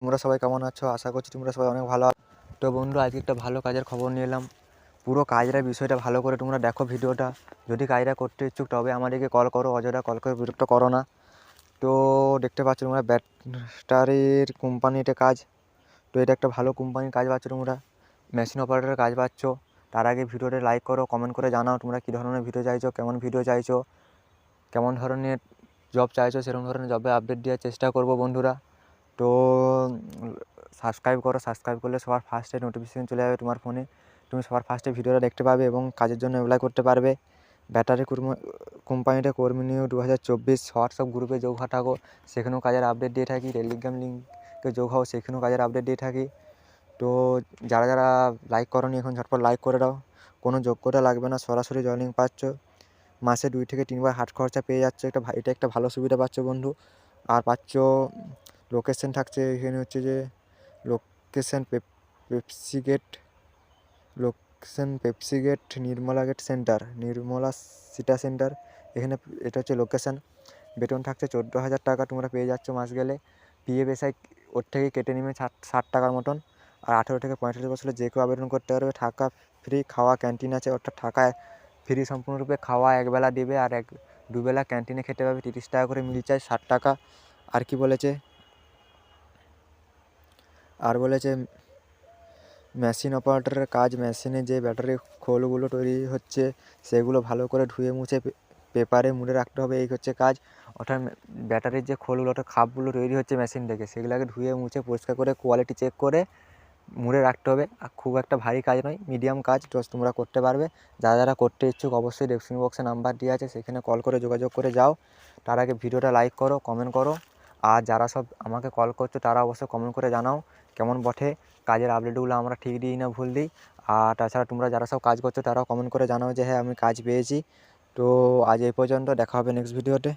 তোমরা সবাই কেমন আছো? আশা করছি তোমরা সবাই অনেক ভালো আছো। তো বন্ধু, আজকে একটা ভালো কাজের খবর নিয়ে এলাম। পুরো কাজটার বিষয়টা ভালো করে তোমরা দেখো ভিডিওটা। যদি কাজটা করতে ইচ্ছুক তবে আমাদেরকে কল করো, অযথা কল করে বিরক্ত করো না। তো দেখতে পাচ্ছ তোমরা ব্যাটারির কোম্পানিতে কাজ। তো এটা একটা ভালো কোম্পানির কাজ পাচ্ছ তোমরা, মেশিন অপারেটরের কাজ পাচ্ছ। তার আগে ভিডিওটা লাইক করো, কমেন্ট করে জানাও তোমরা কী ধরনের ভিডিও চাইছো, কেমন ভিডিও চাইছো, কেমন ধরনের জব চাইছো, সেরকম ধরনের জবে আপডেট দেওয়ার চেষ্টা করবো বন্ধুরা। তো সাবস্ক্রাইব করো, সাবস্ক্রাইব করলে সবার ফার্স্টে নোটিফিকেশান চলে যাবে তোমার ফোনে। তুমি সবার ফার্স্টে ভিডিওটা দেখতে পাবে এবং কাজের জন্য অ্যাপ্লাই করতে পারবে। ব্যাটারি কোম্পানিটা কর্মী নিয়োগ 2024 হোয়াটসঅ্যাপ গ্রুপে যোগ থাকো, সেখানেও কাজের আপডেট দিয়ে থাকি। টেলিগ্রাম লিঙ্কে যোগ হও, সেখানেও কাজের আপডেট দিয়ে থাকি। তো যারা যারা লাইক করোনি এখন ঝটপট লাইক করে দাও। কোনো যোগ্যতা লাগবে না, সরাসরি জয়েনিং পাচ্ছ। মাসে 2 থেকে 3 বার হাট খরচা পেয়ে যাচ্ছ। এটা একটা ভালো সুবিধা পাচ্ছ বন্ধু। আর পাচ্ছ লোকেশন থাকছে এখানে, হচ্ছে যে location Pepsi gate Nirmala gate centre, Nirmala city centre. এখানে এটা হচ্ছে লোকেশান। বেতন থাকছে 14,000 টাকা, তোমরা পেয়ে যাচ্ছ মাস গেলে। PF ওর থেকে কেটে নেবে 60 টাকার মতন। আর 18 থেকে 45 বছরে যে কেউ আবেদন করতে পারবে। থাকা ফ্রি, খাওয়া ক্যান্টিন আছে, অর্থাৎ থাকা ফ্রি সম্পূর্ণরূপে, খাওয়া একবেলা দেবে। আর দুবেলা ক্যান্টিনে খেতে পাবে, 30 টাকা করে মিল চায়, 60 টাকা। আর কি বলেছে, মেশিন অপারেটরের কাজ, মেশিনে যে ব্যাটারি খোলগুলো তৈরি হচ্ছে সেগুলো ভালো করে ধুয়ে মুছে পেপারে মুড়ে রাখতে হবে। এই হচ্ছে কাজ। অর্থাৎ ব্যাটারির যে খোলগুলো, অর্থাৎ খাপগুলো তৈরি হচ্ছে মেশিন থেকে, সেগুলোকে ধুয়ে মুছে পরিষ্কার করে কোয়ালিটি চেক করে মুড়ে রাখতে হবে। আর খুব একটা ভারী কাজ নয়, মিডিয়াম কাজ, তো তোমরা করতে পারবে। যারা যারা করতে ইচ্ছুক অবশ্যই ডেসক্রিপশন বক্সে নাম্বার দেওয়া আছে, সেখানে কল করে যোগাযোগ করে যাও। তার আগে ভিডিওটা লাইক করো, কমেন্ট করো। আর যারা সব আমাকে কল করছো তারা অবশ্যই কমেন্ট করে জানাও কেমন বটে কাজের আপডেটগুলো, আমরা ঠিক দিই না ভুল দিই। আর তাছাড়া তোমরা যারা সব কাজ করছো তারাও কমেন্ট করে জানাও যে হ্যাঁ আমি কাজ পেয়েছি। তো আজ এই পর্যন্ত, দেখা হবে নেক্সট ভিডিওতে।